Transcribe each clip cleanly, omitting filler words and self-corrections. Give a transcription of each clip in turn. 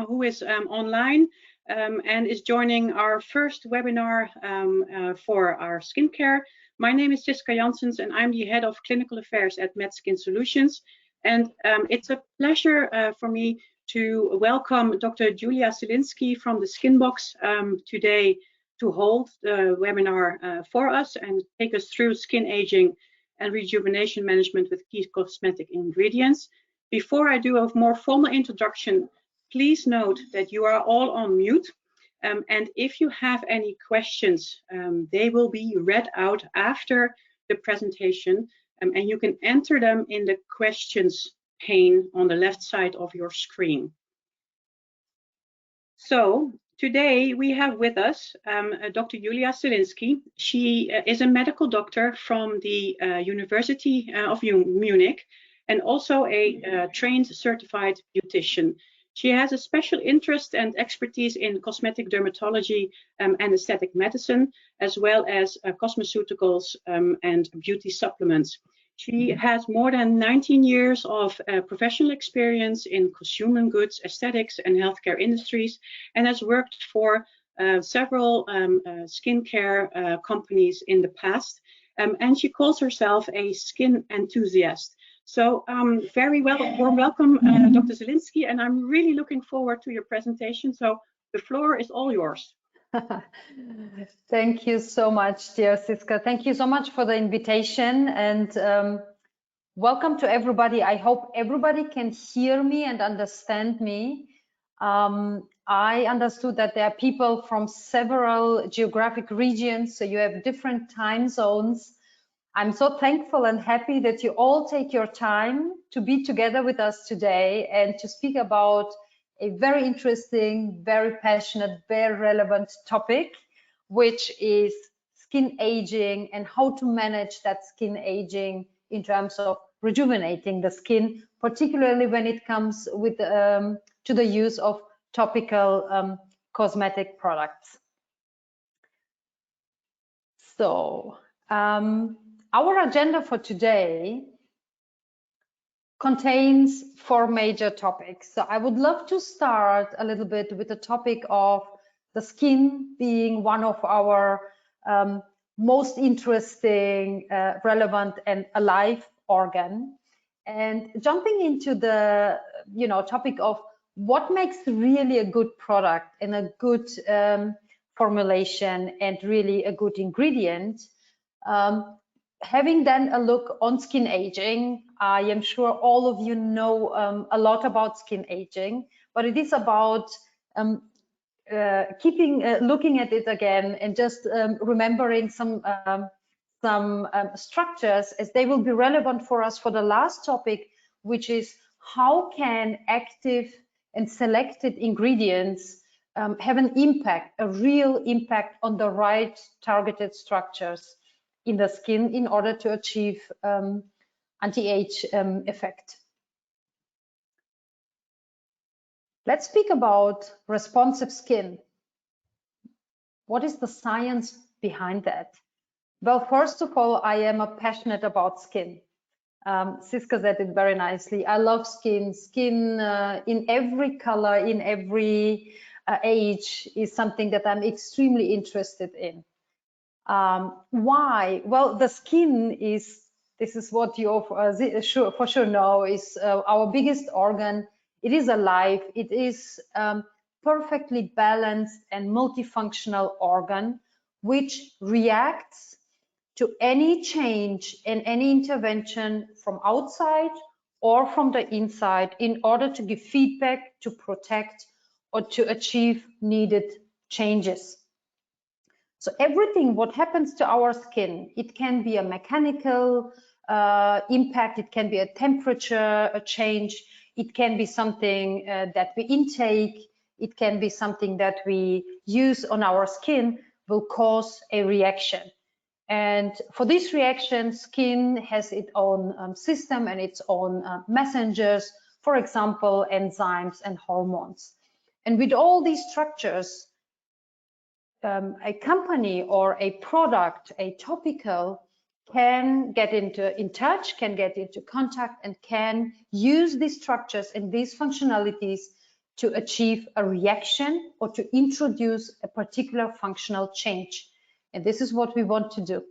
who is online and is joining our first webinar for our skincare. My name is Siska Janssens and I'm the head of clinical affairs at MedSkin Solutions. And it's a pleasure for me to welcome Dr. Yuliya Zielinski from the Skinbox today to hold the webinar for us and take us through skin aging and rejuvenation management with key cosmetic ingredients. Before I do a more formal introduction, please note that you are all on mute. And if you have any questions, they will be read out after the presentation, and you can enter them in the questions pane on the left side of your screen. So today we have with us Dr. Yuliya Zielinski. She is a medical doctor from the University of Munich and also a trained certified beautician. She has a special interest and expertise in cosmetic dermatology and aesthetic medicine, as well as cosmeceuticals and beauty supplements. She has more than 19 years of professional experience in consumer goods, aesthetics, and healthcare industries, and has worked for several skincare companies in the past. And she calls herself a skin enthusiast. So very warm welcome, Dr. Zielinski, and I'm really looking forward to your presentation. So the floor is all yours. Thank you so much, dear Siska. Thank you so much for the invitation, and welcome to everybody. I hope everybody can hear me and understand me. I understood that there are people from several geographic regions, so you have different time zones. I'm so thankful and happy that you all take your time to be together with us today and to speak about a very interesting, very passionate, very relevant topic, which is skin aging and how to manage that skin aging in terms of rejuvenating the skin, particularly when it comes with to the use of topical cosmetic products. So our agenda for today contains 4 major topics. So I would love to start a little bit with the topic of the skin being one of our most interesting, relevant, and alive organ, and jumping into the topic of what makes really a good product and a good formulation and really a good ingredient. Having then a look on skin aging, I am sure all of you know a lot about skin aging, but it is about looking at it again and just remembering some structures, as they will be relevant for us for the last topic, which is how can active and selected ingredients have an impact, a real impact on the right targeted structures in the skin in order to achieve anti-age effect. Let's speak about responsive skin. What is the science behind that? Well, first of all, I am passionate about skin. Siska said it very nicely. I love skin. Skin in every color, in every age is something that I'm extremely interested in. Why? Well, the skin is, this is what you for sure know, is our biggest organ. It is alive. It is perfectly balanced and multifunctional organ, which reacts to any change and any intervention from outside or from the inside in order to give feedback, to protect, or to achieve needed changes. So everything what happens to our skin, it can be a mechanical impact, it can be a temperature a change, it can be something that we intake, it can be something that we use on our skin, will cause a reaction. And for this reaction, skin has its own system and its own messengers, for example, enzymes and hormones. And with all these structures, a company or a product, a topical, can get in touch, can get into contact, and can use these structures and these functionalities to achieve a reaction or to introduce a particular functional change. And this is what we want to do.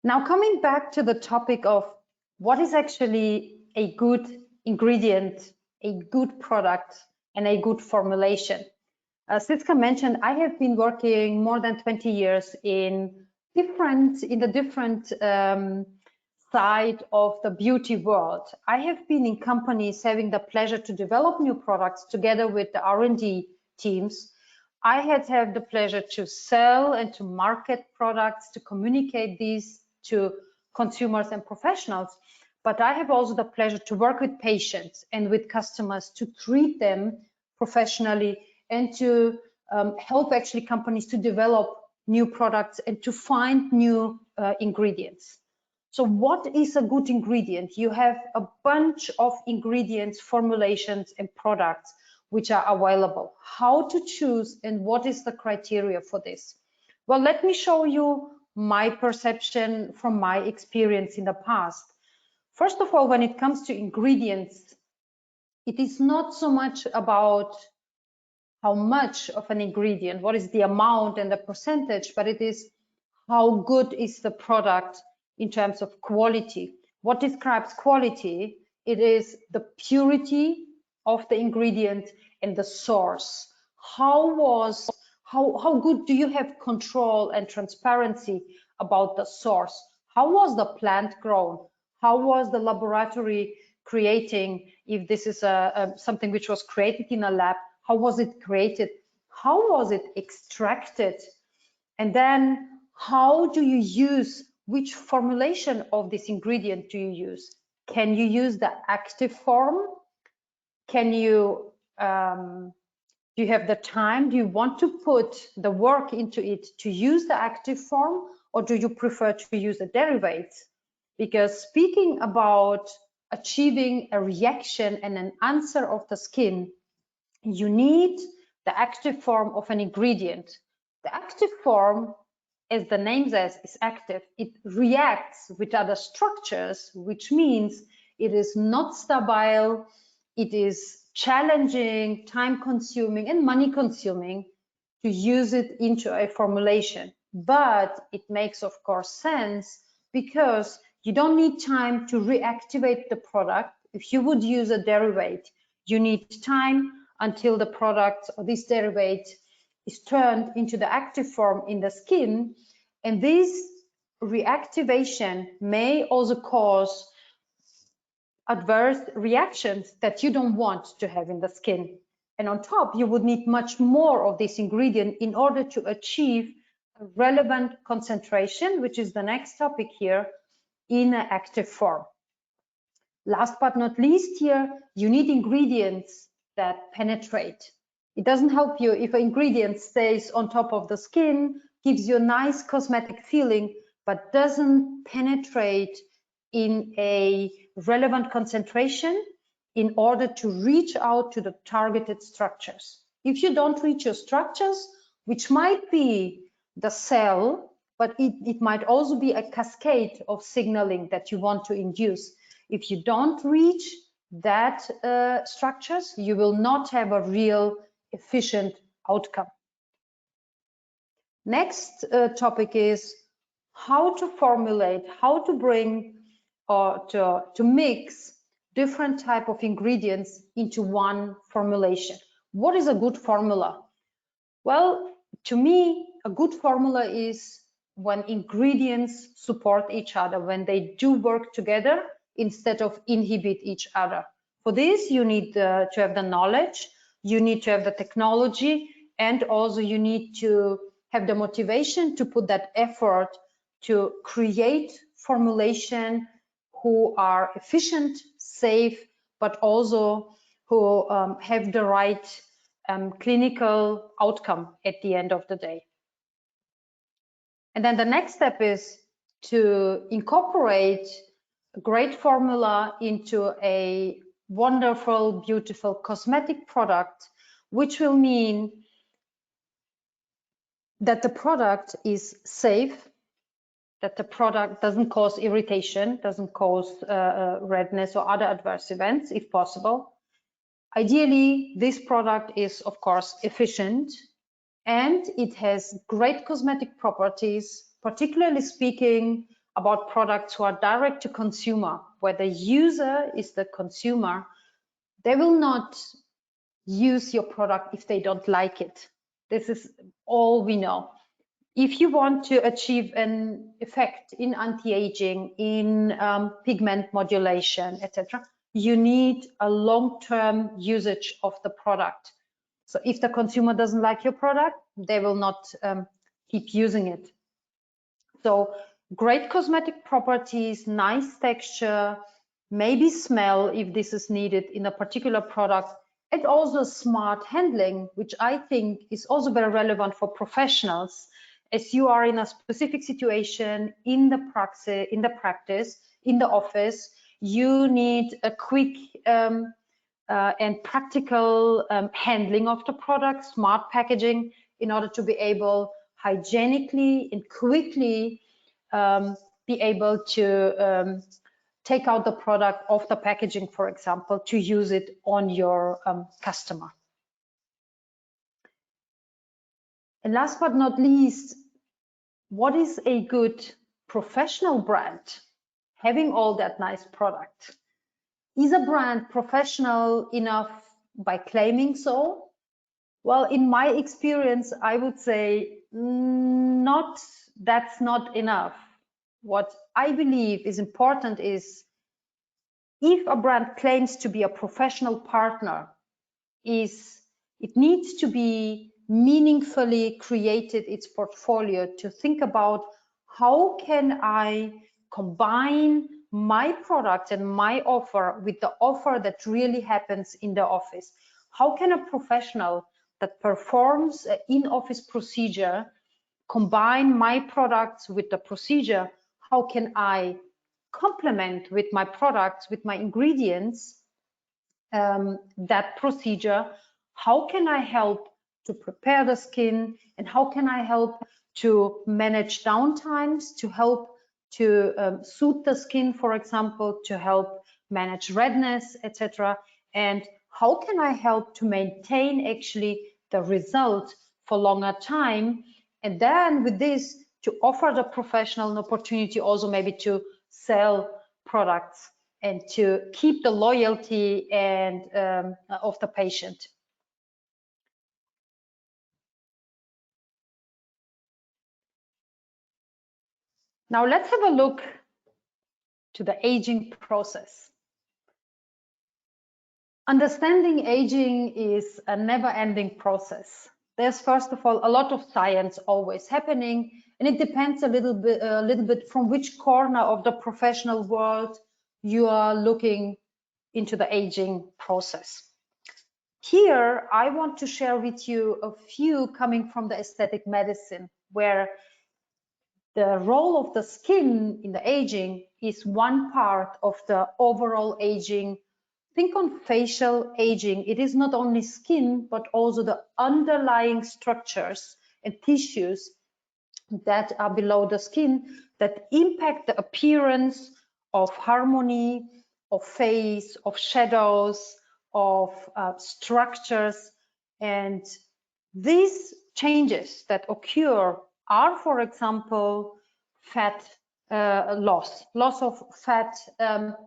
Now, coming back to the topic of what is actually a good ingredient, a good product, and a good formulation. As Siska mentioned, I have been working more than 20 years in the different side of the beauty world. I have been in companies having the pleasure to develop new products together with the R&D teams. I had the pleasure to sell and to market products, to communicate these to consumers and professionals. But I have also the pleasure to work with patients and with customers to treat them professionally and to help actually companies to develop new products and to find new ingredients. So what is a good ingredient? You have a bunch of ingredients, formulations, and products which are available. How to choose and what is the criteria for this? Well, let me show you my perception from my experience in the past. First of all, when it comes to ingredients, it is not so much about how much of an ingredient, what is the amount and the percentage, but it is how good is the product in terms of quality. What describes quality? It is the purity of the ingredient and the source. How good do you have control and transparency about the source? How was the plant grown? How was the laboratory creating? If this is something which was created in a lab, how was it created? How was it extracted? And then how do you use, which formulation of this ingredient do you use? Can you use the active form? Can you, do you have the time? Do you want to put the work into it to use the active form, or do you prefer to use the derivatives? Because speaking about achieving a reaction and an answer of the skin, you need the active form of an ingredient. The active form, as the name says, is active. It reacts with other structures, which means it is not stable, it is challenging, time-consuming, and money-consuming to use it into a formulation. But it makes, of course, sense because you don't need time to reactivate the product. If you would use a derivative, you need time until the product or this derivative is turned into the active form in the skin. And this reactivation may also cause adverse reactions that you don't want to have in the skin. And on top, you would need much more of this ingredient in order to achieve a relevant concentration, which is the next topic here, in an active form. Last but not least here, you need ingredients that penetrate. It doesn't help you if an ingredient stays on top of the skin, gives you a nice cosmetic feeling, but doesn't penetrate in a relevant concentration in order to reach out to the targeted structures. If you don't reach your structures, which might be the cell, but it might also be a cascade of signaling that you want to induce. If you don't reach that structures, you will not have a real efficient outcome. Next topic is how to formulate, how to bring or to mix different type of ingredients into one formulation. What is a good formula? Well, to me, a good formula is when ingredients support each other, when they do work together instead of inhibit each other. For this, you need to have the knowledge, you need to have the technology, and also you need to have the motivation to put that effort to create formulation who are efficient, safe, but also who have the right clinical outcome at the end of the day. And then the next step is to incorporate a great formula into a wonderful, beautiful cosmetic product, which will mean that the product is safe, that the product doesn't cause irritation, doesn't cause redness or other adverse events, if possible. Ideally, this product is, of course, efficient, and it has great cosmetic properties, particularly speaking about products who are direct to consumer, where the user is the consumer. They will not use your product if they don't like it. This is all we know. If you want to achieve an effect in anti-aging, in pigment modulation, etc., you need a long-term usage of the product. So if the consumer doesn't like your product, they will not keep using it. So great cosmetic properties, nice texture, maybe smell if this is needed in a particular product, and also smart handling, which I think is also very relevant for professionals, as you are in a specific situation in the practice, in the office. You need a quick and practical handling of the product, smart packaging, in order to be able hygienically and quickly be able to take out the product off the packaging, for example, to use it on your customer. And last but not least, what is a good professional brand? Having all that nice product. Is a brand professional enough by claiming so? Well, in my experience, I would say that's not enough. What I believe is important is, if a brand claims to be a professional partner, it needs to be meaningfully created its portfolio to think about, how can I combine my product and my offer with the offer that really happens in the office? How can a professional that performs an in-office procedure combine my products with the procedure? How can I complement with my products, with my ingredients, that procedure? How can I help to prepare the skin, and how can I help to manage downtimes, to help to soothe the skin, for example, to help manage redness, etc. And how can I help to maintain actually the result for longer time? And then with this, to offer the professional an opportunity also maybe to sell products and to keep the loyalty and of the patient. Now let's have a look to the aging process. Understanding aging is a never-ending process. There's, first of all, a lot of science always happening, and it depends a little bit from which corner of the professional world you are looking into the aging process. Here, I want to share with you a few coming from the aesthetic medicine, where the role of the skin in the aging is one part of the overall aging. Think on facial aging. It is not only skin, but also the underlying structures and tissues that are below the skin that impact the appearance of harmony, of face, of shadows, of structures. And these changes that occur are, for example, fat loss of fat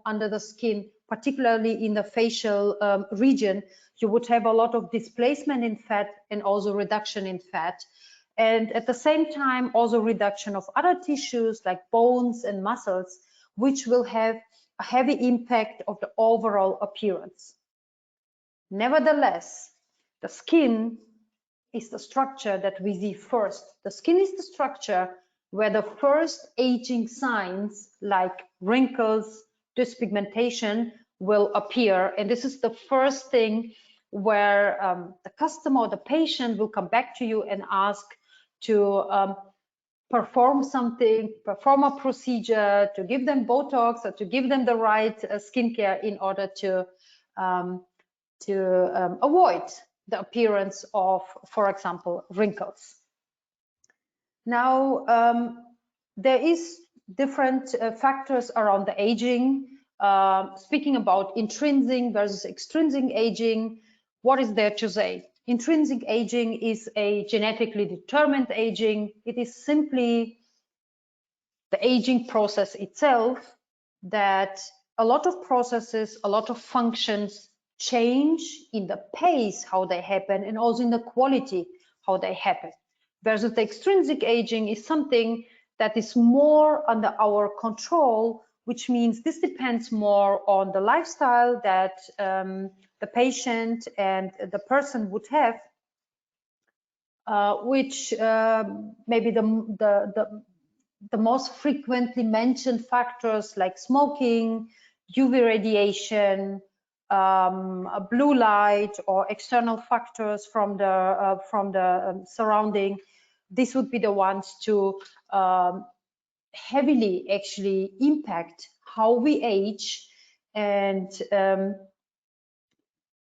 under the skin, particularly in the facial region. You would have a lot of displacement in fat and also reduction in fat. And at the same time, also reduction of other tissues like bones and muscles, which will have a heavy impact of the overall appearance. Nevertheless, the skin is the structure that we see first. The skin is the structure where the first aging signs like wrinkles, dyspigmentation will appear. And this is the first thing where the customer or the patient will come back to you and ask to perform something, perform a procedure, to give them Botox or to give them the right skincare in order to avoid the appearance of, for example, wrinkles. Now, there is different factors around the aging. Speaking about intrinsic versus extrinsic aging, what is there to say? Intrinsic aging is a genetically determined aging. It is simply the aging process itself, that a lot of processes, a lot of functions change in the pace how they happen and also in the quality how they happen. Versus the extrinsic aging is something that is more under our control, which means this depends more on the lifestyle that the patient and the person would have, which maybe the most frequently mentioned factors like smoking, UV radiation, blue light, or external factors from the surrounding. This would be the ones to heavily actually impact how we age. And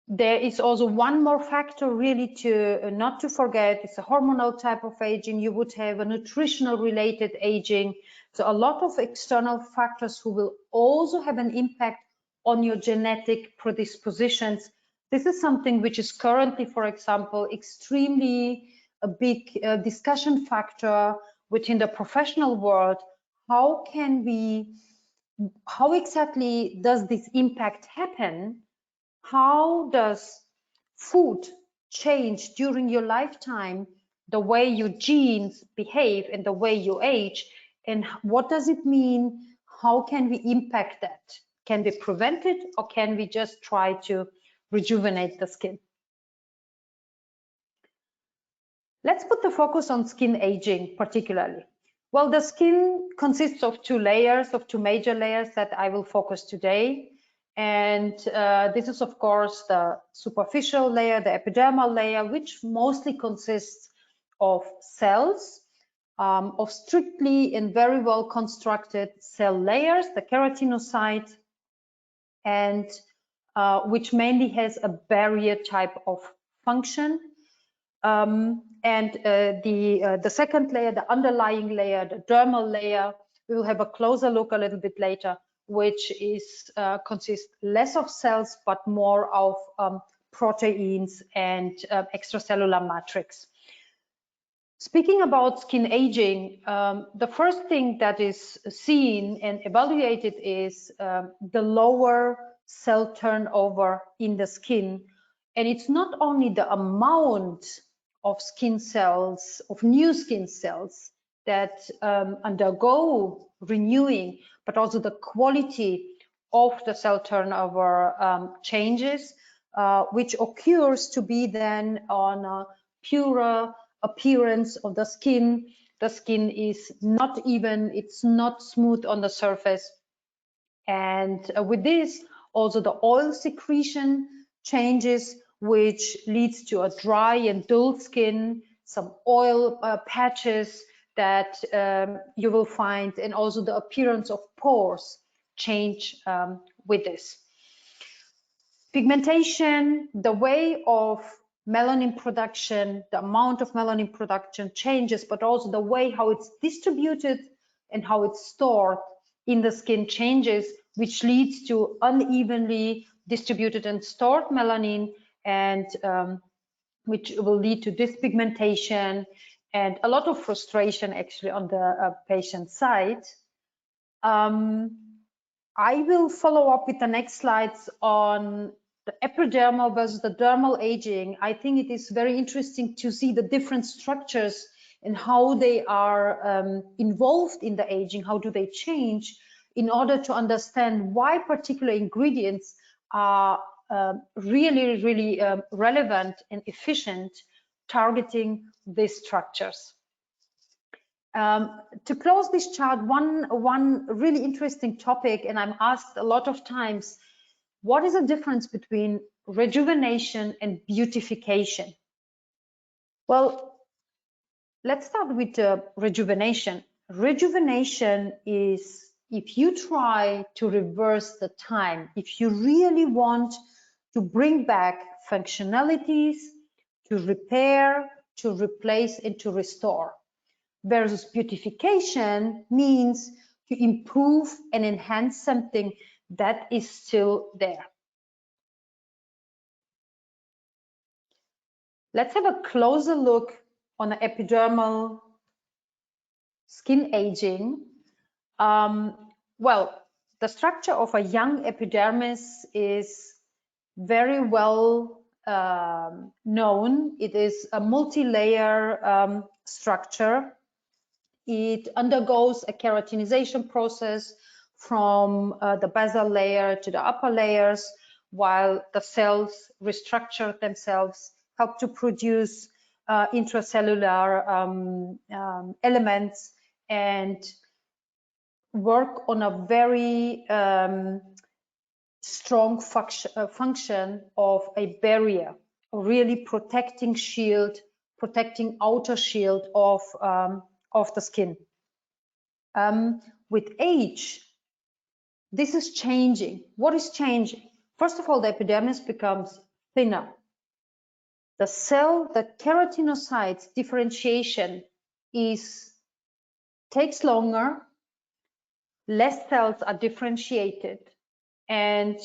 there is also one more factor really to not to forget. It's a hormonal type of aging. You would have a nutritional related aging. So a lot of external factors who will also have an impact on your genetic predispositions. This is something which is currently, for example, extremely a big discussion factor within the professional world. How exactly does this impact happen? How does food change during your lifetime, the way your genes behave and the way you age? And what does it mean? How can we impact that? Can we prevent it, or can we just try to rejuvenate the skin? Let's put the focus on skin aging particularly. Well, the skin consists of two major layers that I will focus today. And this is, of course, the superficial layer, the epidermal layer, which mostly consists of cells, of strictly and very well constructed cell layers, the keratinocyte, and which mainly has a barrier type of function. And the second layer, the underlying layer, the dermal layer, we will have a closer look a little bit later, which is consists less of cells but more of proteins and extracellular matrix. Speaking about skin aging, the first thing that is seen and evaluated is the lower cell turnover in the skin. And it's not only the amount of skin cells, of new skin cells that undergo renewing, but also the quality of the cell turnover changes, which occurs to be then on a purer appearance of the skin. The skin is not even, it's not smooth on the surface. And with this, also the oil secretion changes, which leads to a dry and dull skin, some oil patches that you will find, and also the appearance of pores change with this. Pigmentation, the way of melanin production, the amount of melanin production changes, but also the way how it's distributed and how it's stored in the skin changes, which leads to unevenly distributed and stored melanin, and which will lead to dyspigmentation and a lot of frustration actually on the patient side. I will follow up with the next slides on the epidermal versus the dermal aging. I think it is very interesting to see the different structures and how they are involved in the aging, how do they change, in order to understand why particular ingredients are really relevant and efficient targeting these structures. To close this chart, one really interesting topic, and I'm asked a lot of times, what is the difference between rejuvenation and beautification? Well, let's start with rejuvenation. Rejuvenation is if you try to reverse the time, if you really want to bring back functionalities, to repair, to replace, and to restore. Versus beautification means to improve and enhance something that is still there. Let's have a closer look on the epidermal skin aging. Well, the structure of a young epidermis is very well known. It is a multi-layer structure. It undergoes a keratinization process from the basal layer to the upper layers, while the cells restructure themselves, help to produce intracellular elements, and work on a very strong function of a barrier, a really protecting shield, protecting outer shield of the skin. With age, this is changing. What is changing? First of all, the epidermis becomes thinner. The keratinocytes differentiation takes longer, less cells are differentiated, and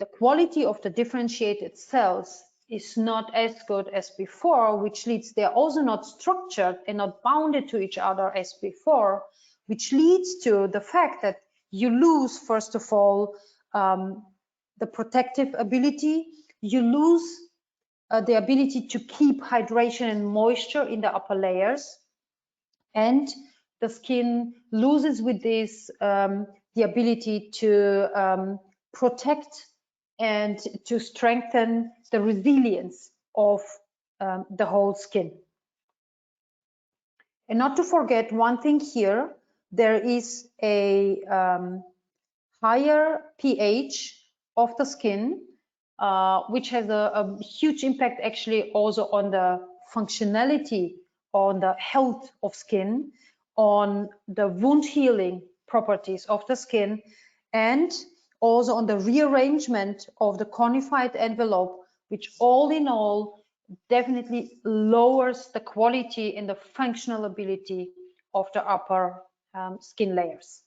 the quality of the differentiated cells is not as good as before, which leads, they're also not structured and not bounded to each other as before, which leads to the fact that you lose, first of all, the protective ability, you lose the ability to keep hydration and moisture in the upper layers, and the skin loses with this the ability to protect and to strengthen the resilience of the whole skin. And not to forget one thing here, there is a higher pH of the skin, which has a huge impact actually also on the functionality, on the health of skin, on the wound healing properties of the skin, and also on the rearrangement of the conified envelope, which all in all definitely lowers the quality and the functional ability of the upper skin layers.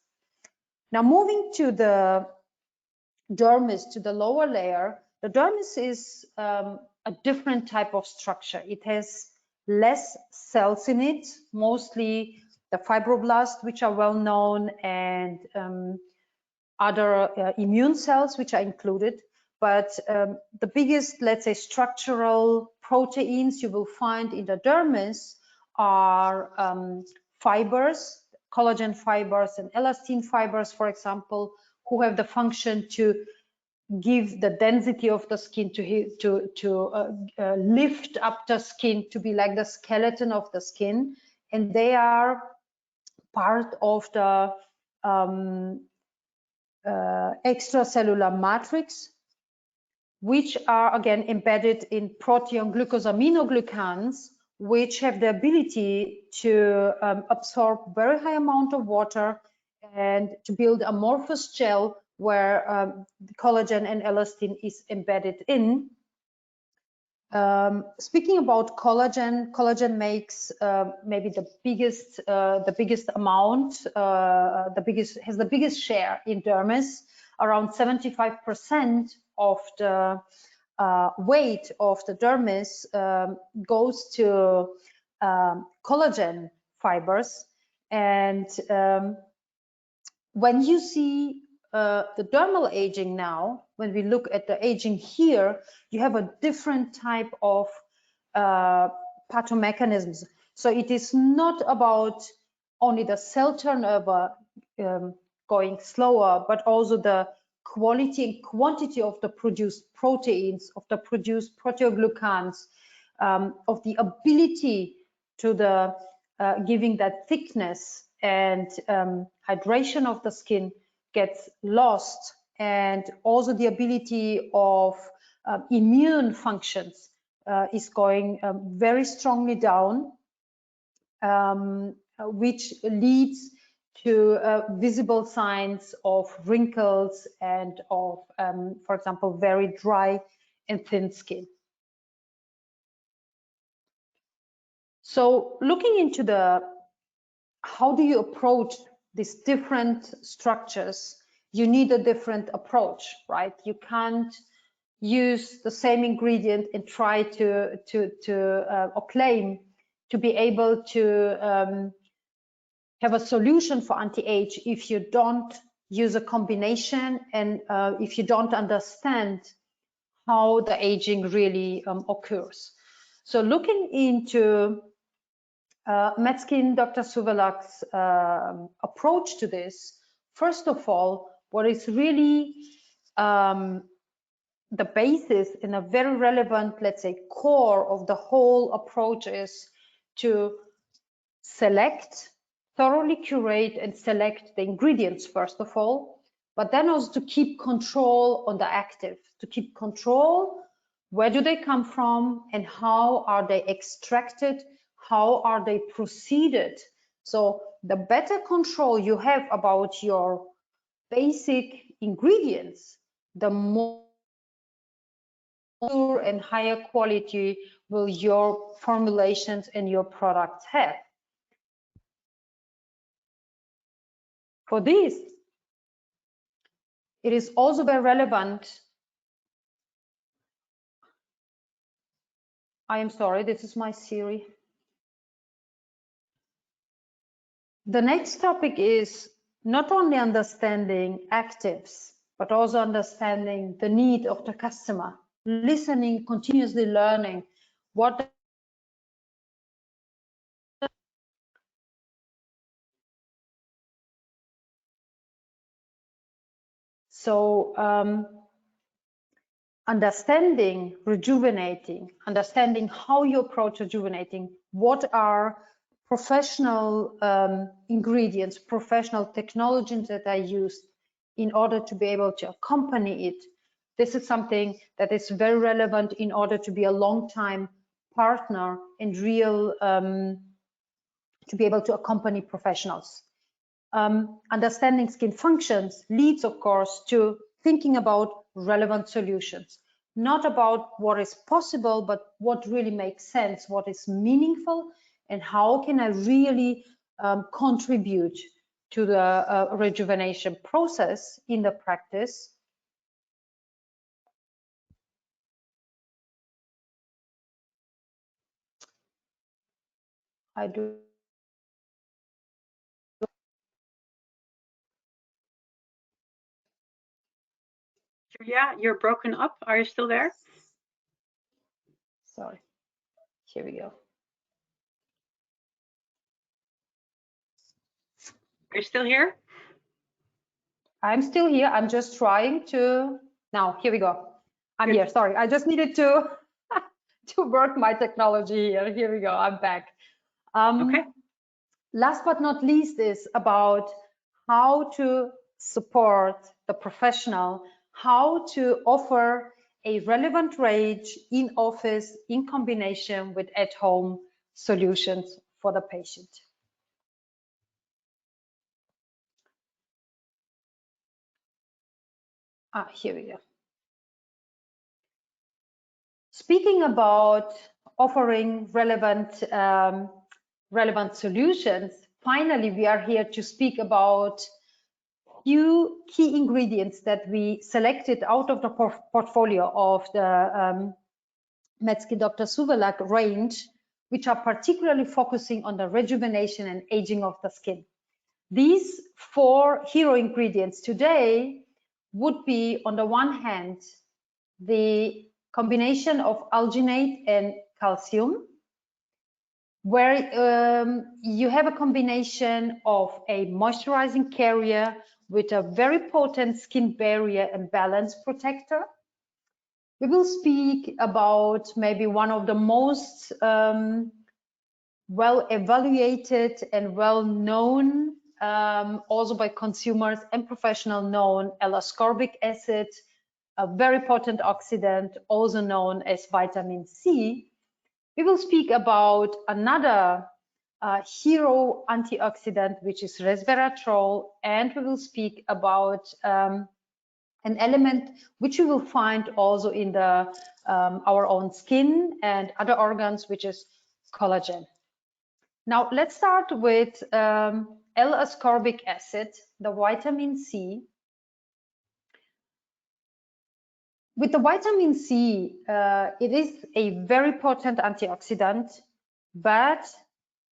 Now moving to the dermis, to the lower layer, the dermis is a different type of structure. It has less cells in it, mostly the fibroblasts, which are well known, and other immune cells, which are included. But the biggest, let's say, structural proteins you will find in the dermis are fibers, collagen fibers and elastin fibers, for example, who have the function to give the density of the skin, to lift up the skin, to be like the skeleton of the skin. And they are part of the extracellular matrix, which are again embedded in protein glucosaminoglycans, which have the ability to absorb very high amount of water and to build amorphous gel where the collagen and elastin is embedded in. Speaking about collagen, collagen makes maybe the biggest amount, has the biggest share in dermis. Around 75% of the weight of the dermis goes to collagen fibers. And when you see the dermal aging now, when we look at the aging here, you have a different type of pathomechanisms. So it is not about only the cell turnover going slower, but also the quality and quantity of the produced proteins, of the produced proteoglycans, of the ability to the giving that thickness and hydration of the skin gets lost, and also the ability of immune functions is going very strongly down, which leads to visible signs of wrinkles and of, for example, very dry and thin skin. So looking into how do you approach these different structures, you need a different approach, right? You can't use the same ingredient and try to or claim to be able to have a solution for anti-age if you don't use a combination and if you don't understand how the aging really occurs. So looking into Medskin Dr. Suvelak's approach to this, first of all, what is really the basis and a very relevant, let's say, core of the whole approach is to select, thoroughly curate and select the ingredients, first of all, but then also to keep control on the active, to keep control, where do they come from and how are they extracted, how are they proceeded. So the better control you have about your basic ingredients, the more and higher quality will your formulations and your products have. For this, it is also very relevant. I am sorry, this is my Siri. The next topic is not only understanding actives, but also understanding the need of the customer, listening, continuously learning what understanding rejuvenating, understanding how you approach rejuvenating, what are professional ingredients, professional technologies that are used in order to be able to accompany it. This is something that is very relevant in order to be a long-time partner and real, to be able to accompany professionals. Understanding skin functions leads, of course, to thinking about relevant solutions, not about what is possible, but what really makes sense, what is meaningful, and how can I really contribute to the rejuvenation process in the practice. I do. Yuliya, you're broken up. Are you still there? Sorry. Here we go. Are you still here? I'm still here. I'm just trying to. Now, here we go. I'm Good. here. Sorry, I just needed to to work my technology here. Here we go. I'm back. Okay. Last but not least is about how to support the professional, how to offer a relevant range in office in combination with at-home solutions for the patient. Here we go. Speaking about offering relevant relevant solutions, finally we are here to speak about few key ingredients that we selected out of the portfolio of the Medskin Dr. Suvelak range, which are particularly focusing on the rejuvenation and aging of the skin. These 4 hero ingredients today would be, on the one hand, the combination of alginate and calcium, where you have a combination of a moisturizing carrier with a very potent skin barrier and balance protector. We will speak about maybe one of the most well evaluated and well known, also by consumers and professional known, L-ascorbic acid, a very potent oxidant, also known as vitamin C. We will speak about another hero antioxidant, which is resveratrol, and we will speak about an element which you will find also in the our own skin and other organs, which is collagen. Now let's start with L-ascorbic acid, the vitamin C. With the vitamin C, it is a very potent antioxidant, but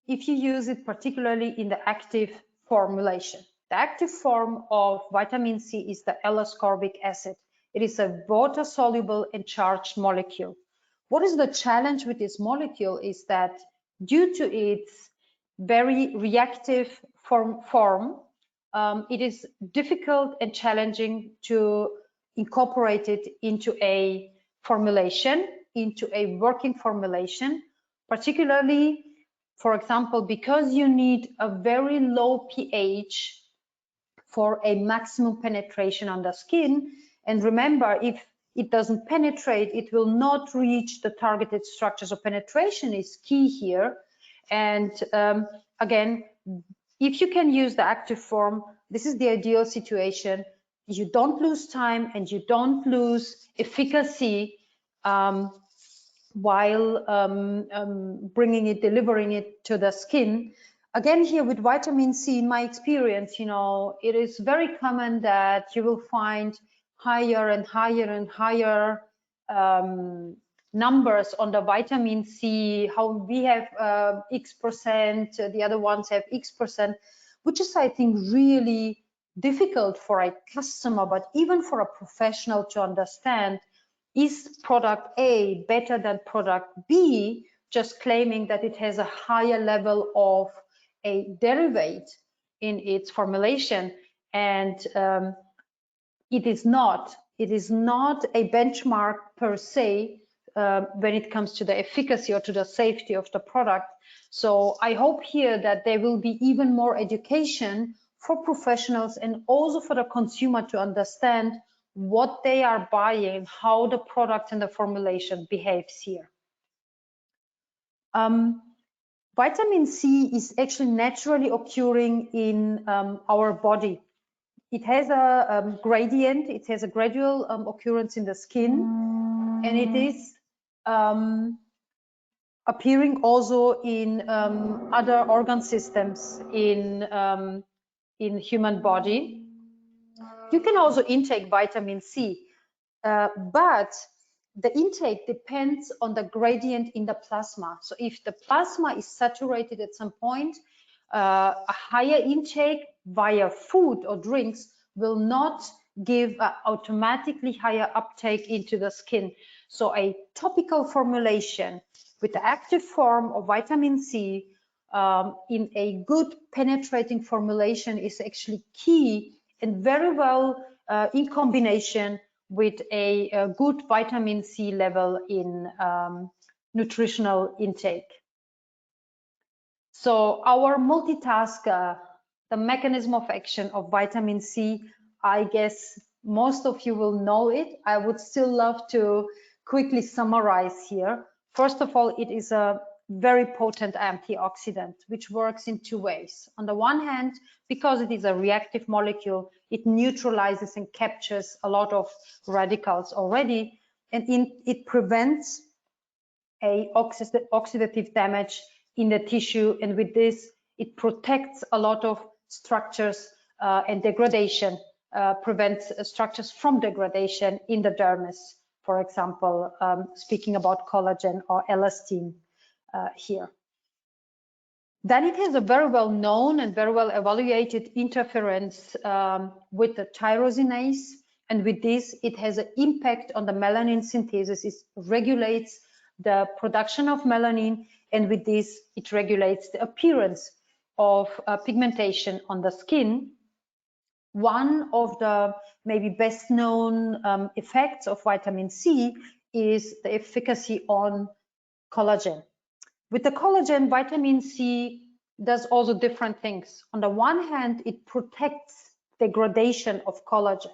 if you use it particularly in the active formulation. The active form of vitamin C is the L-ascorbic acid. It is a water-soluble and charged molecule. What is the challenge with this molecule is that due to its very reactive form, it is difficult and challenging to incorporate it into a formulation, into a working formulation, particularly, for example, because you need a very low pH for a maximum penetration on the skin. And remember, if it doesn't penetrate, it will not reach the targeted structure. So penetration is key here. And again, if you can use the active form, this is the ideal situation. You don't lose time and you don't lose efficacy while delivering it to the skin. Again, here with vitamin C, in my experience, it is very common that you will find higher and higher and higher numbers on the vitamin C, how we have X%, the other ones have X%, which is, I think, really difficult for a customer, but even for a professional to understand. Is product A better than product B, just claiming that it has a higher level of a derivative in its formulation? And it is not a benchmark per se when it comes to the efficacy or to the safety of the product. So I hope here that there will be even more education for professionals and also for the consumer to understand what they are buying, how the product and the formulation behaves here. Vitamin C is actually naturally occurring in our body. It has a gradient, it has a gradual occurrence in the skin, and it is appearing also in other organ systems in human body. You can also intake vitamin C, but the intake depends on the gradient in the plasma. So if the plasma is saturated at some point, a higher intake via food or drinks will not give automatically higher uptake into the skin. So a topical formulation with the active form of vitamin C in a good penetrating formulation is actually key and very well in combination with a good vitamin C level in nutritional intake. So our multitasker, the mechanism of action of vitamin C, I guess most of you will know it. I would still love to quickly summarize here. First of all, it is a very potent antioxidant, which works in two ways. On the one hand, because it is a reactive molecule, it neutralizes and captures a lot of radicals already, and it prevents a oxidative damage in the tissue, and with this, it protects a lot of structures and degradation, prevents structures from degradation in the dermis, for example, speaking about collagen or elastin here. Then it has a very well known and very well evaluated interference with the tyrosinase, and with this, it has an impact on the melanin synthesis. It regulates the production of melanin, and with this, it regulates the appearance of pigmentation on the skin. One of the maybe best known effects of vitamin C is the efficacy on collagen. With the collagen, vitamin C does also different things. On the one hand, it protects degradation of collagen.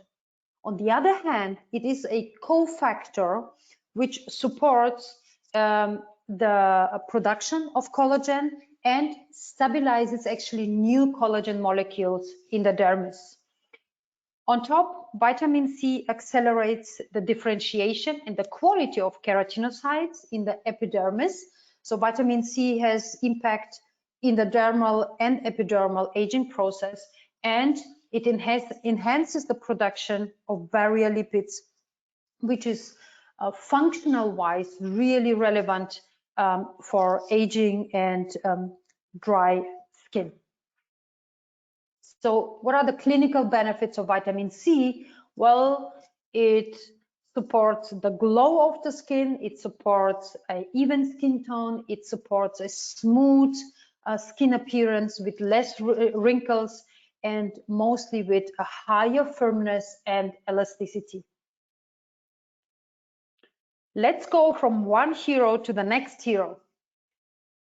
On the other hand, it is a cofactor which supports the production of collagen and stabilizes actually new collagen molecules in the dermis. On top, vitamin C accelerates the differentiation and the quality of keratinocytes in the epidermis. So vitamin C has impact in the dermal and epidermal aging process, and it enhances the production of barrier lipids, which is functional wise really relevant for aging and dry skin. So what are the clinical benefits of vitamin C? Well, it supports the glow of the skin, it supports an even skin tone, it supports a smooth skin appearance with less wrinkles, and mostly with a higher firmness and elasticity. Let's go from one hero to the next hero.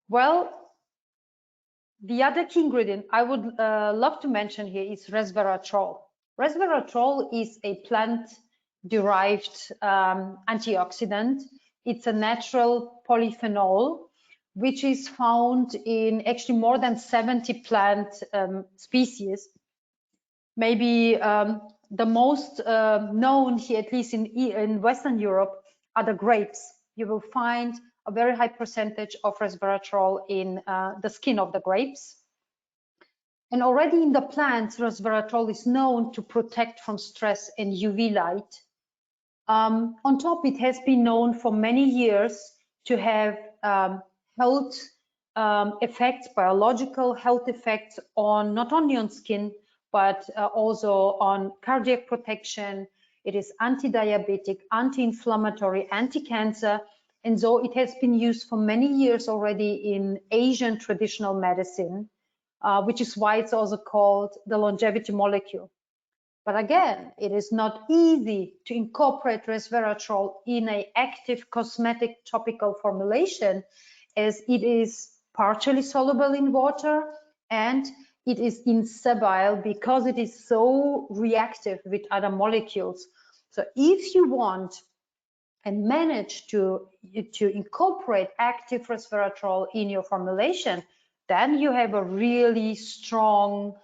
Well, the other key ingredient I would love to mention here is resveratrol. Resveratrol is a plant-derived antioxidant. It's a natural polyphenol, which is found in actually more than 70 plant species. Maybe the most known here, at least in Western Europe, are the grapes. You will find a very high percentage of resveratrol in the skin of the grapes. And already in the plants, resveratrol is known to protect from stress and UV light. On top, it has been known for many years to have health effects, biological health effects on not only on skin, but also on cardiac protection. It is anti-diabetic, anti-inflammatory, anti-cancer. And so it has been used for many years already in Asian traditional medicine, which is why it's also called the longevity molecule. But again, it is not easy to incorporate resveratrol in an active cosmetic topical formulation, as it is partially soluble in water and it is insoluble because it is so reactive with other molecules. So if you want and manage to incorporate active resveratrol in your formulation, then you have a really strong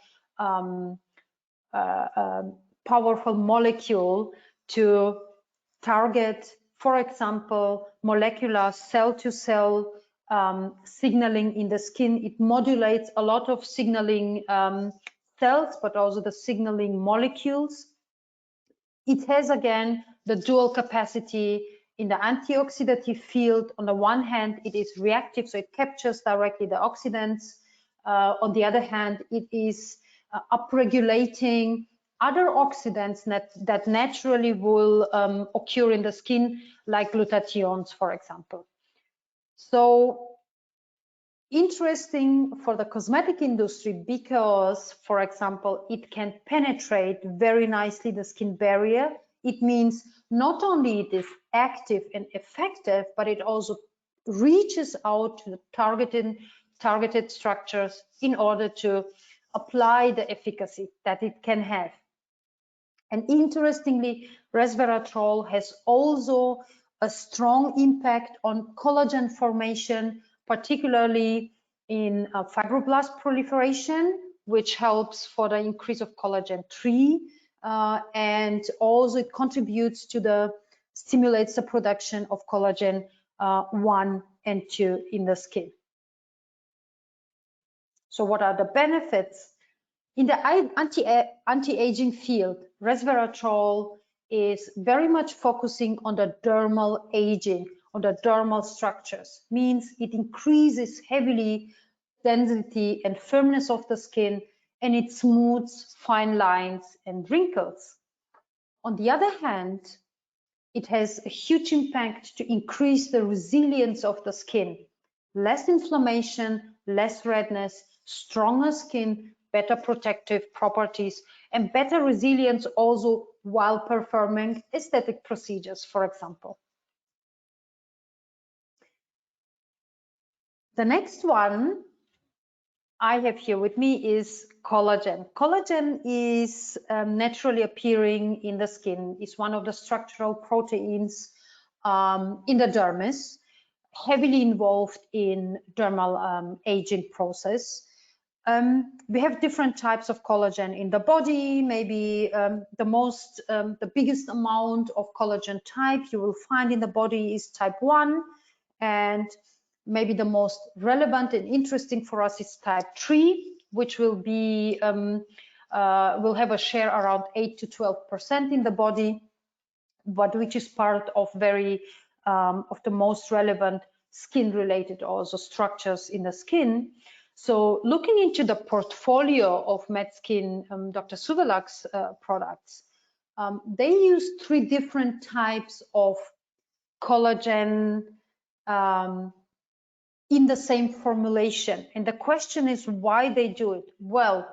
powerful molecule to target, for example, molecular cell-to-cell signaling in the skin. It modulates a lot of signaling cells, but also the signaling molecules. It has, again, the dual capacity in the antioxidative field. On the one hand, it is reactive, so it captures directly the oxidants. On the other hand, it is upregulating other oxidants that naturally will occur in the skin, like glutathiones, for example. So interesting for the cosmetic industry because, for example, it can penetrate very nicely the skin barrier. It means not only it is active and effective, but it also reaches out to the targeted structures in order to apply the efficacy that it can have. And interestingly, resveratrol has also a strong impact on collagen formation, particularly in fibroblast proliferation, which helps for the increase of collagen 3, and also it contributes to stimulates the production of collagen 1 and 2 in the skin. So what are the benefits? In the anti-aging field, resveratrol is very much focusing on the dermal aging, on the dermal structures. Means it increases heavily density and firmness of the skin, and it smooths fine lines and wrinkles. On the other hand, it has a huge impact to increase the resilience of the skin. Less inflammation, less redness, stronger skin, better protective properties, and better resilience also while performing aesthetic procedures, for example. The next one I have here with me is collagen. Collagen is naturally appearing in the skin. It's one of the structural proteins in the dermis, heavily involved in dermal aging process. We have different types of collagen in the body. Maybe the biggest amount of collagen type you will find in the body is type 1, and maybe the most relevant and interesting for us is type 3, which will be will have a share around 8 to 12% in the body, but which is part of very of the most relevant skin related also structures in the skin. So looking into the portfolio of MedSkin, Dr. Suvelak's products, they use 3 different types of collagen in the same formulation. And the question is why they do it. Well,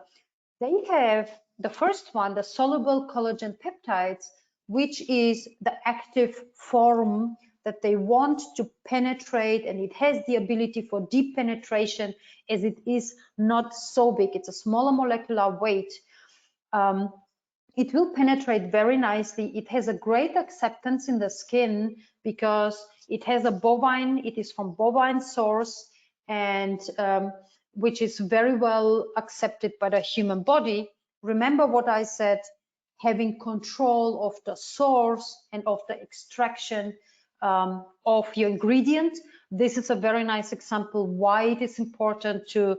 they have the first one, the soluble collagen peptides, which is the active form that they want to penetrate, and it has the ability for deep penetration as it is not so big. It's a smaller molecular weight. It will penetrate very nicely. It has a great acceptance in the skin because it has a bovine, it is from bovine source, and which is very well accepted by the human body. Remember what I said, having control of the source and of the extraction of your ingredient. This is a very nice example why it is important to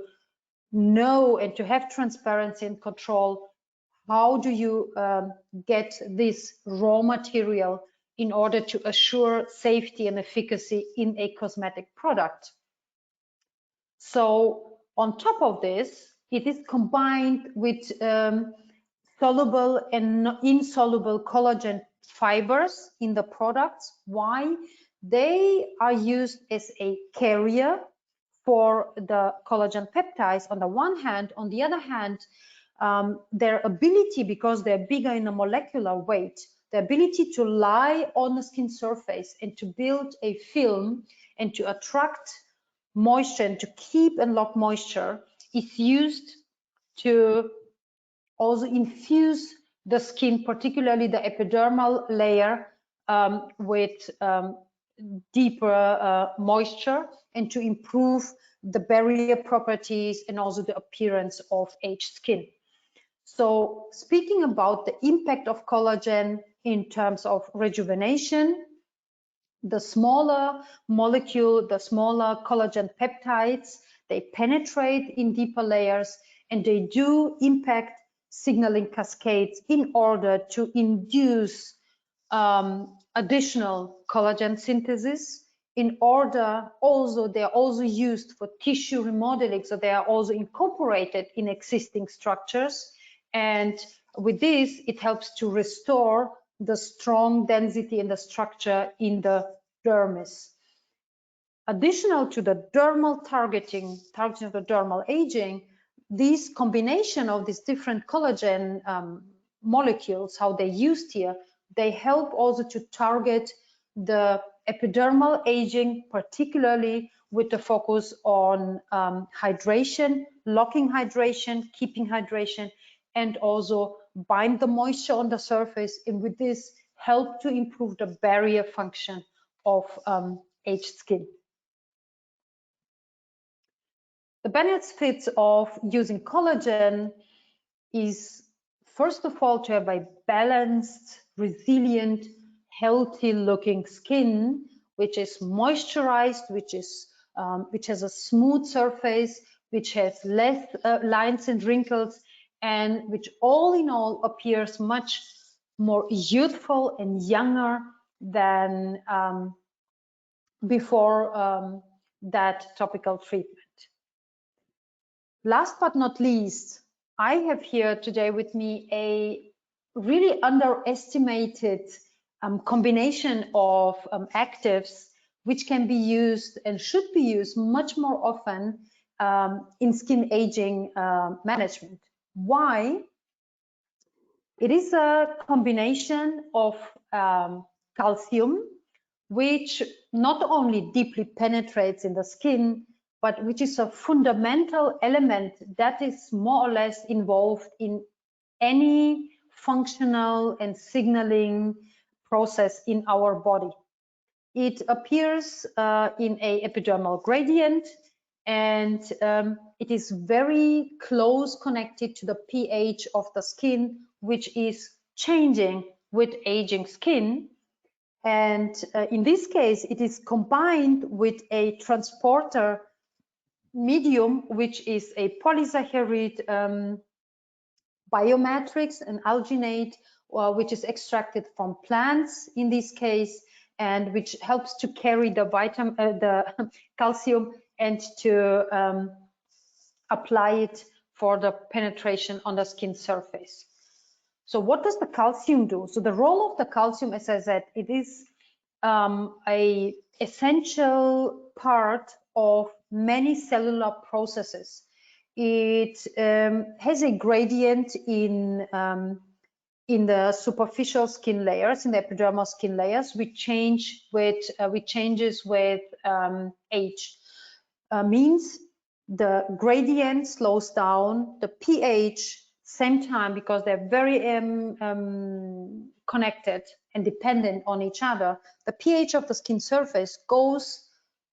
know and to have transparency and control. How do you get this raw material in order to assure safety and efficacy in a cosmetic product? So on top of this, it is combined with soluble and insoluble collagen fibers in the products. Why? They are used as a carrier for the collagen peptides on the one hand. On the other hand, their ability, because they're bigger in a molecular weight, the ability to lie on the skin surface and to build a film and to attract moisture and to keep and lock moisture is used to also infuse the skin, particularly the epidermal layer, with deeper moisture, and to improve the barrier properties and also the appearance of aged skin. So speaking about the impact of collagen in terms of rejuvenation, the smaller molecule, the smaller collagen peptides, they penetrate in deeper layers and they do impact signaling cascades in order to induce additional collagen synthesis. In order also, they are also used for tissue remodeling, so they are also incorporated in existing structures. And with this, it helps to restore the strong density and the structure in the dermis. Additional to the dermal targeting of the dermal aging, this combination of these different collagen molecules, how they're used here, they help also to target the epidermal aging, particularly with the focus on hydration, locking hydration, keeping hydration, and also bind the moisture on the surface, and with this help to improve the barrier function of aged skin. The benefits of using collagen is, first of all, to have a balanced, resilient, healthy looking skin, which is moisturized, which has a smooth surface, which has less lines and wrinkles, and which all in all appears much more youthful and younger than before that topical treatment. Last but not least, I have here today with me a really underestimated combination of actives which can be used and should be used much more often in skin aging management. Why? It is a combination of calcium, which not only deeply penetrates in the skin, but which is a fundamental element that is more or less involved in any functional and signaling process in our body. It appears in an epidermal gradient, and it is very close connected to the pH of the skin, which is changing with aging skin. And in this case, it is combined with a transporter medium, which is a polysaccharide biomatrix, an alginate, which is extracted from plants in this case, and which helps to carry the calcium and to apply it for the penetration on the skin surface. So what does the calcium do? So the role of the calcium, as I said, it is a essential part of many cellular processes. It has a gradient in the superficial skin layers, in the epidermal skin layers, which changes with age. Means the gradient slows down, the pH same time, because they're very connected and dependent on each other. The pH of the skin surface goes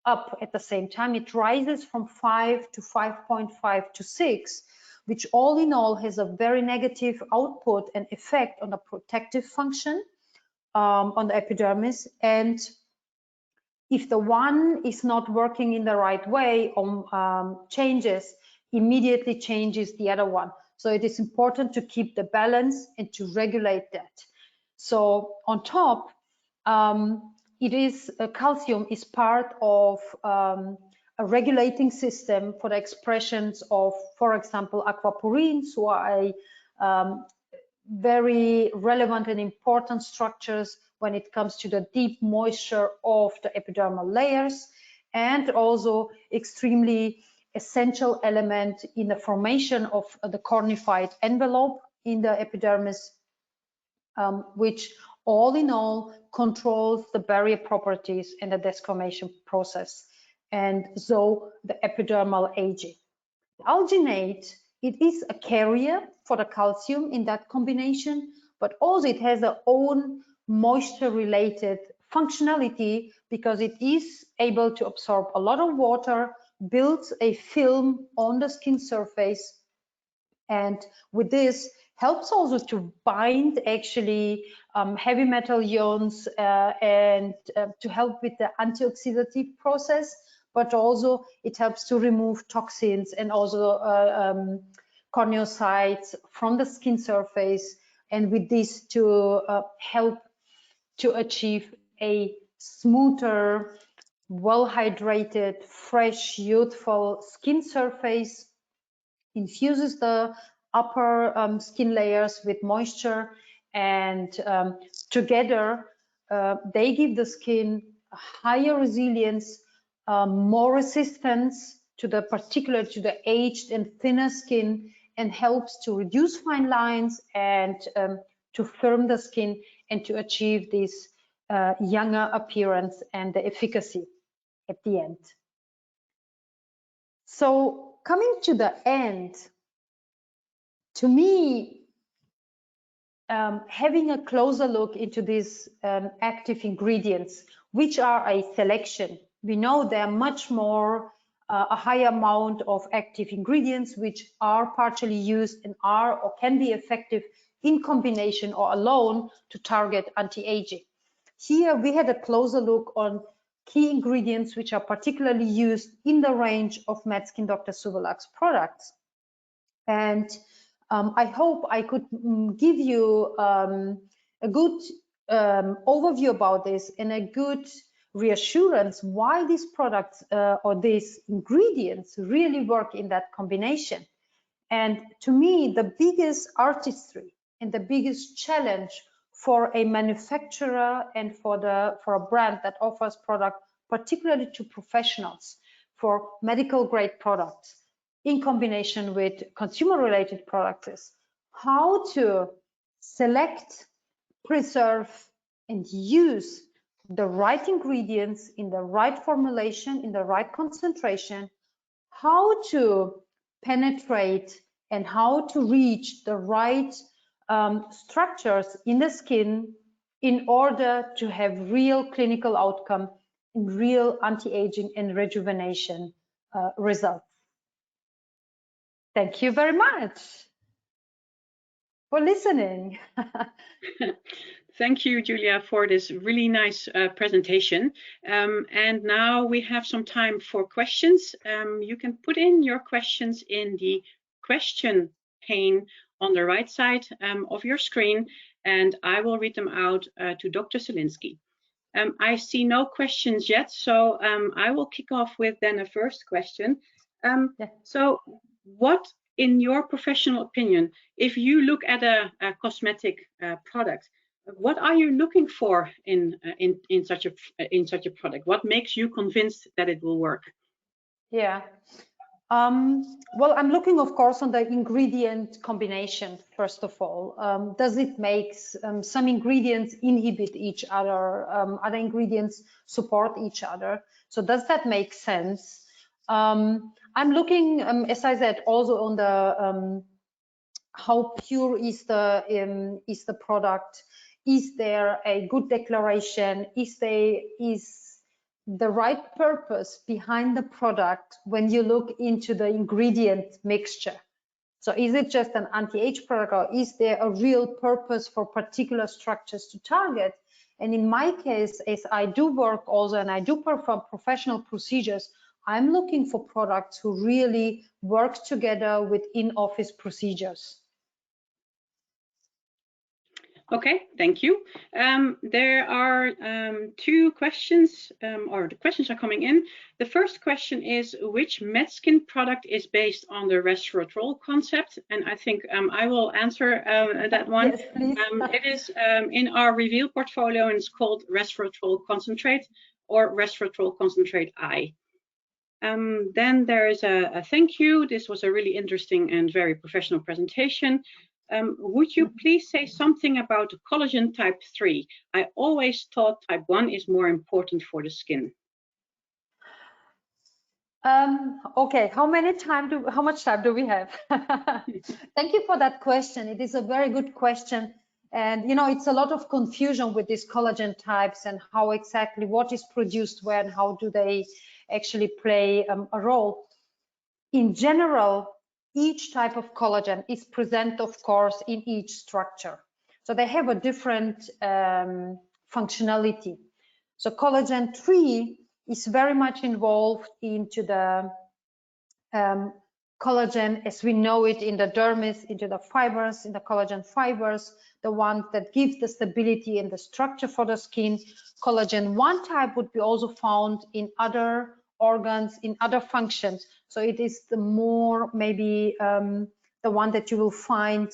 up at the same time. It rises from 5 to 5.5 to 6, which all in all has a very negative output and effect on the protective function on the epidermis. And if the one is not working in the right way or immediately changes the other one. So it is important to keep the balance and to regulate that. So on top, calcium is part of a regulating system for the expressions of, for example, aquaporins, who are very relevant and important structures when it comes to the deep moisture of the epidermal layers, and also extremely essential element in the formation of the cornified envelope in the epidermis, which all in all controls the barrier properties and the desquamation process, and so the epidermal aging. Alginate, it is a carrier for the calcium in that combination, but also it has its own moisture-related functionality because it is able to absorb a lot of water, builds a film on the skin surface, and with this helps also to bind actually heavy metal ions and to help with the antioxidative process, but also it helps to remove toxins and also corneocytes from the skin surface, and with this to help to achieve a smoother, well hydrated, fresh, youthful skin surface, infuses the upper skin layers with moisture, and together they give the skin a higher resilience, more resistance to the aged and thinner skin, and helps to reduce fine lines and to firm the skin and to achieve this younger appearance and the efficacy at the end. So coming to the end, to me, having a closer look into these active ingredients, which are a selection, we know there are much more, a high amount of active ingredients which are partially used and are or can be effective in combination or alone to target anti-aging. Here we had a closer look on key ingredients which are particularly used in the range of Medskin Dr. Suvolak's products. And I hope I could give you a good overview about this and a good reassurance why these products or these ingredients really work in that combination. And to me, the biggest artistry and the biggest challenge for a manufacturer and for a brand that offers product, particularly to professionals, for medical grade products in combination with consumer related products, is how to select, preserve, and use the right ingredients in the right formulation, in the right concentration, how to penetrate and how to reach the right structures in the skin in order to have real clinical outcome and real anti-aging and rejuvenation results. Thank you very much for listening. Thank you, Julia, for this really nice presentation. And now we have some time for questions. You can put in your questions in the question pane on the right side of your screen, and I will read them out to Dr. Zielinski. I see no questions yet, so I will kick off with then a first question. So what, in your professional opinion, if you look at a cosmetic product, what are you looking for in such a product? What makes you convinced that it will work? Yeah. Well, I'm looking, of course, on the ingredient combination, first of all. Does it make some ingredients inhibit each other, other ingredients support each other? So does that make sense? I'm looking, as I said, also on the how pure is the product? Is there a good declaration? Is the right purpose behind the product when you look into the ingredient mixture? So is it just an anti-age product, or is there a real purpose for particular structures to target? And in my case, as I do work also and I do perform professional procedures, I'm looking for products who really work together with in-office procedures. Okay, thank you. There are two questions, or the questions are coming in. The first question is, which MedSkin product is based on the Resveratrol concept? And I think I will answer that one. Yes, please. It is in our Reveal portfolio, and it's called Resveratrol Concentrate or Resveratrol Concentrate I. Then there is a thank you. This was a really interesting and very professional presentation. Would you please say something about collagen type 3? I always thought type 1 is more important for the skin. Okay, how much time do we have? Thank you for that question. It is a very good question. And you know, it's a lot of confusion with these collagen types and how exactly what is produced where and how do they actually play a role. In general, each type of collagen is present, of course, in each structure. So they have a different functionality. So collagen 3 is very much involved into the collagen as we know it in the dermis, into the fibers, in the collagen fibers, the ones that give the stability and the structure for the skin. Collagen 1 type would be also found in other organs, in other functions. So it is the more maybe the one that you will find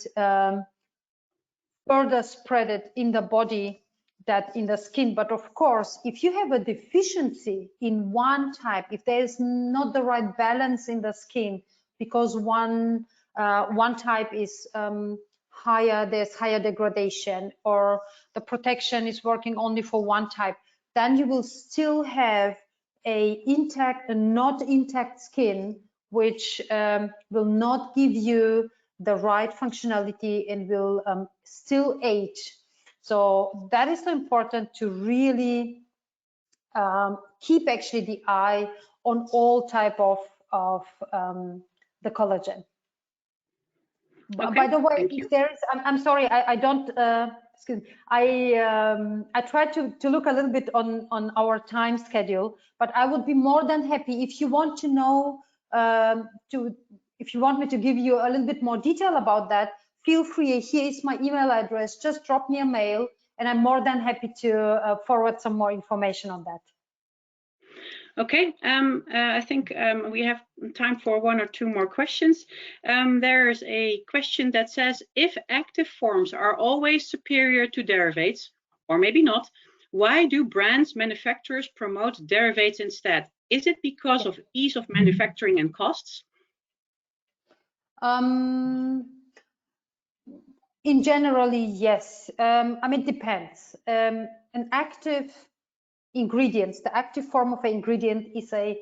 further spread in the body that in the skin. But of course, if you have a deficiency in one type, if there is not the right balance in the skin, because one type is higher, there's higher degradation, or the protection is working only for one type, then you will still have a not intact skin, which will not give you the right functionality and will still age. So that is so important to really keep actually the eye on all type of the collagen. Okay, by the way, if there is, I'm sorry, I don't. Excuse me. I try to look a little bit on our time schedule, but I would be more than happy if you want to know if you want me to give you a little bit more detail about that. Feel free. Here is my email address. Just drop me a mail, and I'm more than happy to forward some more information on that. Okay, I think we have time for one or two more questions. There's a question that says, if active forms are always superior to derivatives, or maybe not, why do brands manufacturers promote derivatives instead? Is it because of ease of manufacturing and costs? In generally, yes. I mean, it depends. An active ingredients, the active form of an ingredient is a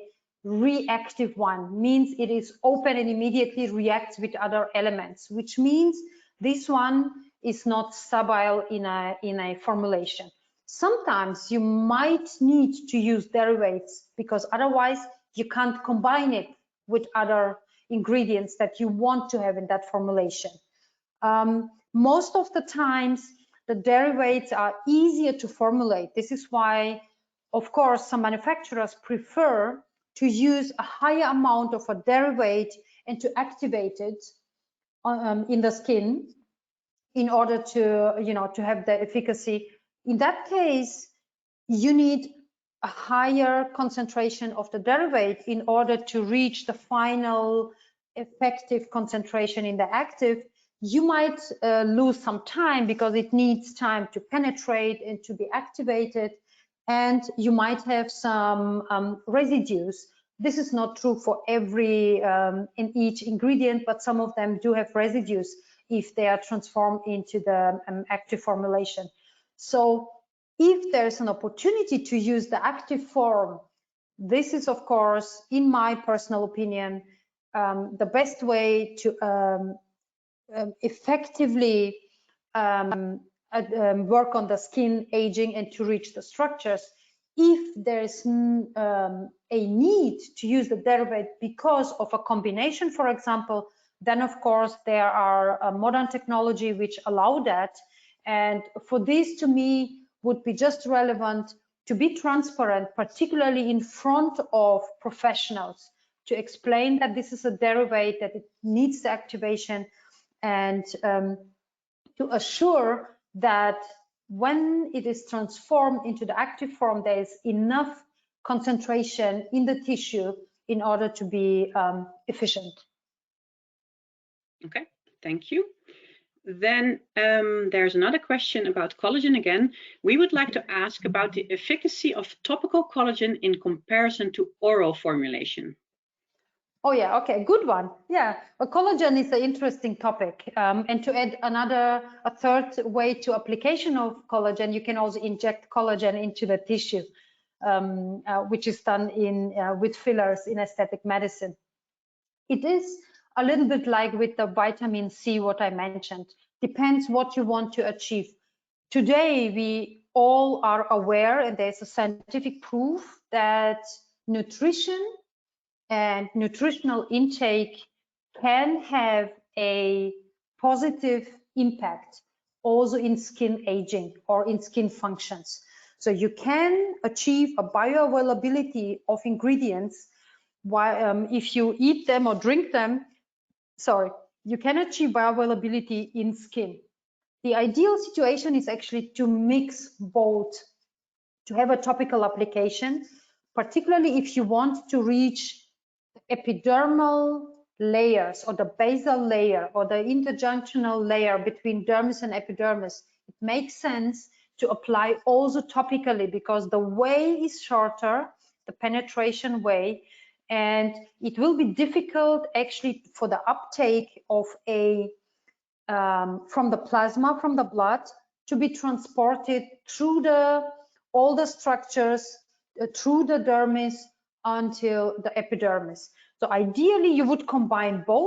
reactive one, means it is open and immediately reacts with other elements, which means this one is not stable in a formulation. Sometimes you might need to use derivatives because otherwise you can't combine it with other ingredients that you want to have in that formulation. Most of the times the derivatives are easier to formulate. This is why, of course, some manufacturers prefer to use a higher amount of a derivative and to activate it in the skin in order to have the efficacy. In that case, you need a higher concentration of the derivative in order to reach the final effective concentration in the active. You might lose some time because it needs time to penetrate and to be activated, and you might have some residues. This is not true for every in each ingredient, but some of them do have residues if they are transformed into the active formulation. So if there's an opportunity to use the active form, this is, of course, in my personal opinion, the best way to effectively work on the skin aging and to reach the structures. If there's a need to use the derivative because of a combination, for example, then of course there are modern technology which allow that. And for this, to me, would be just relevant to be transparent, particularly in front of professionals, to explain that this is a derivative, that it needs the activation, and to assure that when it is transformed into the active form, there is enough concentration in the tissue in order to be efficient. Okay, thank you. Then there's another question about collagen again. We would like to ask about the efficacy of topical collagen in comparison to oral formulation. Oh yeah, okay, good one. Yeah, well, collagen is an interesting topic. And to add a third way to application of collagen, you can also inject collagen into the tissue, which is done with fillers in aesthetic medicine. It is a little bit like with the vitamin C, what I mentioned. Depends what you want to achieve. Today, we all are aware, and there's a scientific proof that nutrition and nutritional intake can have a positive impact also in skin aging or in skin functions. So you can achieve a bioavailability of ingredients if you eat them or drink them. Sorry, you can achieve bioavailability in skin. The ideal situation is actually to mix both, to have a topical application, particularly if you want to reach epidermal layers or the basal layer or the interjunctional layer between dermis and epidermis. It makes sense to apply also topically because the way is shorter, the penetration way, and it will be difficult actually for the uptake of from the plasma, from the blood, to be transported through all the structures, through the dermis until the epidermis. So ideally you would combine both,